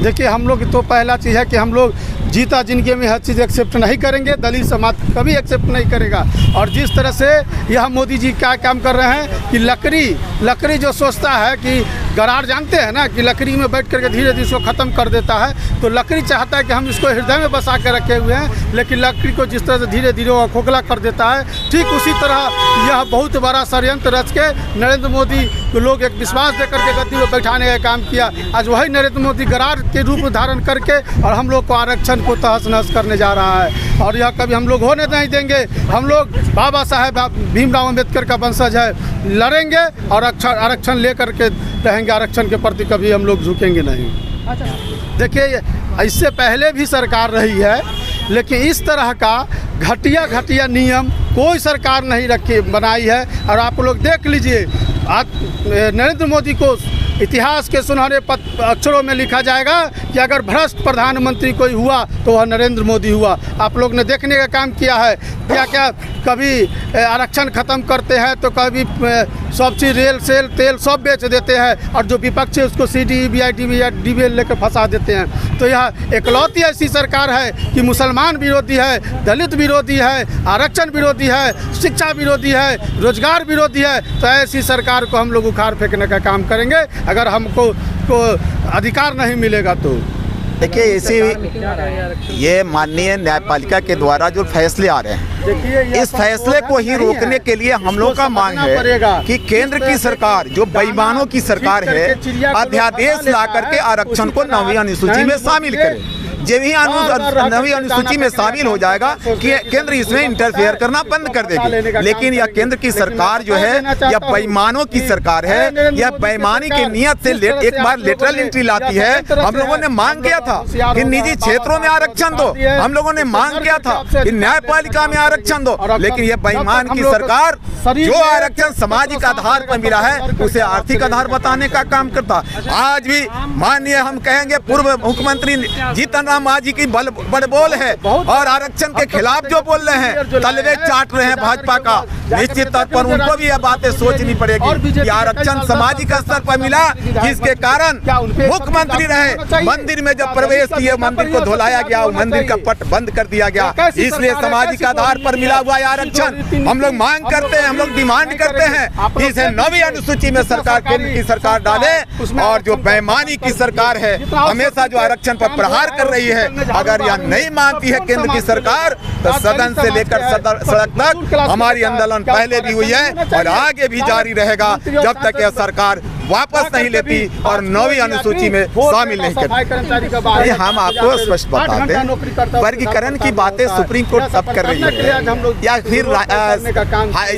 देखिए, हम लोग तो पहला चीज़ है कि हम लोग जीता जिंदगी में हर चीज़ एक्सेप्ट नहीं करेंगे, दलित समाज कभी एक्सेप्ट नहीं करेगा। और जिस तरह से यह मोदी जी क्या काम कर रहे हैं कि लकड़ी जो सोचता है कि गरार जानते हैं ना कि लकड़ी में बैठ करके धीरे धीरे इसको ख़त्म कर देता है, तो लकड़ी चाहता है कि हम इसको हृदय में बसा के रखे हुए हैं, लेकिन लकड़ी को जिस तरह से धीरे धीरे वो खोखला कर देता है, ठीक उसी तरह यह बहुत बड़ा षड्यंत्र रच के नरेंद्र मोदी को लोग एक विश्वास देकर के गद्दी में बैठाने का काम किया। आज वही नरेंद्र मोदी गरार के रूप धारण करके और हम लोग को आरक्षण को तहस नहस करने जा रहा है, और यह कभी हम लोग होने नहीं देंगे। हम लोग बाबा साहेब भीमराव अम्बेडकर का वंशज है, लड़ेंगे और आरक्षण लेकर के रहेंगे। आरक्षण के प्रति कभी हम लोग झुकेंगे नहीं। देखिए, इससे पहले भी सरकार रही है, लेकिन इस तरह का घटिया नियम कोई सरकार नहीं बनाई है। और आप लोग देख लीजिए, आज नरेंद्र मोदी को इतिहास के सुनहरे अक्षरों में लिखा जाएगा कि अगर भ्रष्ट प्रधानमंत्री कोई हुआ तो वह नरेंद्र मोदी हुआ। आप लोग ने देखने का काम किया है क्या कभी आरक्षण ख़त्म करते हैं तो कभी सब चीज़ रेल सेल तेल सब बेच देते हैं, और जो विपक्ष है उसको CDBI DBL लेकर फंसा देते हैं। तो यह एकलौती ऐसी सरकार है कि मुसलमान विरोधी है, दलित विरोधी है, आरक्षण विरोधी है, शिक्षा विरोधी है, रोजगार विरोधी है। तो ऐसी सरकार को हम लोग उखाड़ फेंकने का काम करेंगे अगर हमको अधिकार नहीं मिलेगा तो। देखिए, इसी ये माननीय न्यायपालिका के द्वारा जो फैसले आ रहे हैं, इस फैसले को ही रोकने के लिए हम लोग का मांग है कि केंद्र की सरकार जो बेईमानों की सरकार है, अध्यादेश ला करके आरक्षण को 9वीं अनुसूची में शामिल करे। जब ही 9वीं अनुसूची में शामिल हो जाएगा कि केंद्र इसमें इंटरफेयर करना बंद कर देगी। लेकिन यह केंद्र की सरकार जो है यह बेईमानों की सरकार है, यह बेईमानी की नियत से एक बार लेटरल एंट्री लाती है। हम लोगों ने मांग किया था कि निजी क्षेत्रों में आरक्षण दो, हम लोगों ने मांग किया था कि न्यायपालिका में आरक्षण दो, लेकिन यह बेईमान की सरकार जो आरक्षण सामाजिक आधार पर मिला है उसे आर्थिक आधार बताने का काम करता। आज भी माननीय हम कहेंगे पूर्व मुख्यमंत्री जीतन राम मांझी की बड़बोल है और आरक्षण के खिलाफ जो बोल रहे हैं, तलवे चाट रहे हैं भाजपा का। निश्चित तौर पर उनको भी यह बातें सोचनी पड़ेगी कि आरक्षण सामाजिक स्तर पर मिला, जिसके कारण मुख्यमंत्री रहे, मंदिर में जब प्रवेश किए मंदिर को धुलाया गया, मंदिर का पट बंद कर दिया गया। इसलिए सामाजिक आधार पर मिला हुआ आरक्षण हम लोग मांग करते हैं, हम लोग डिमांड करते हैं इसे 9वीं अनुसूची में सरकार, केंद्र की सरकार डाले। और जो बेईमानी की सरकार है, हमेशा जो आरक्षण पर प्रहार कर रही है, अगर यह नहीं मानती है केंद्र की सरकार तो सदन से लेकर सड़क तक हमारी आंदोलन पहले भी हुई है और आगे भी जारी रहेगा जब तक यह सरकार वापस नहीं लेती और 9वीं अनुसूची में शामिल नहीं करती। हम आपको स्पष्ट बता दें, वर्गीकरण की बातें सुप्रीम कोर्ट तब कर रही है या फिर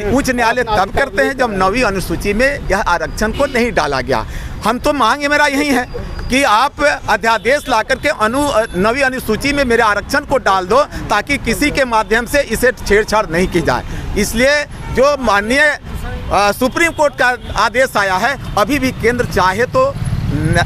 उच्च न्यायालय तब करते हैं जब 9वीं अनुसूची में यह आरक्षण को नहीं डाला गया। हम तो मांग मेरा यही है कि आप अध्यादेश ला करके 9वीं अनुसूची में मेरे आरक्षण को डाल दो ताकि किसी के माध्यम से इसे छेड़छाड़ नहीं की जाए। इसलिए जो माननीय सुप्रीम कोर्ट का आदेश आया है, अभी भी केंद्र चाहे तो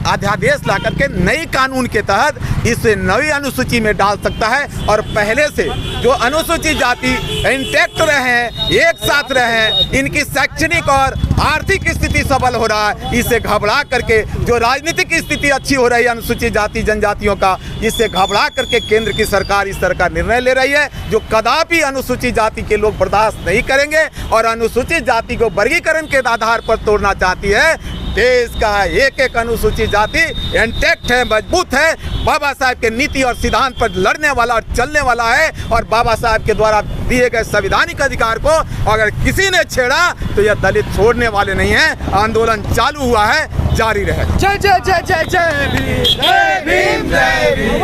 अध्यादेश ला करके नई कानून के तहत इसे 9वीं अनुसूची में डाल सकता है और पहले से जो अनुसूचित जाति इंटैक्ट रहे हैं, एक साथ रहे हैं, इनकी शैक्षणिक और आर्थिक स्थिति सबल हो रहा है, इससे घबरा करके जो राजनीतिक स्थिति अच्छी हो रही है अनुसूचित जाति जनजातियों का, इससे घबरा करके केंद्र की सरकार इस तरह का निर्णय ले रही है जो कदापि अनुसूचित जाति के लोग बर्दाश्त नहीं करेंगे और अनुसूचित जाति को वर्गीकरण के आधार पर तोड़ना चाहती है। देश का एक अनुसूचित जाति इंटैक्ट है, मजबूत है, बाबा साहब के नीति और सिद्धांत पर लड़ने वाला और चलने वाला है और बाबा साहब के द्वारा दिए गए संवैधानिक अधिकार को अगर किसी ने छेड़ा तो यह दलित छोड़ने वाले नहीं है। आंदोलन चालू हुआ है, जारी रहेगा। जय जय जय जय जय भीम, जय भीम, जय भीम।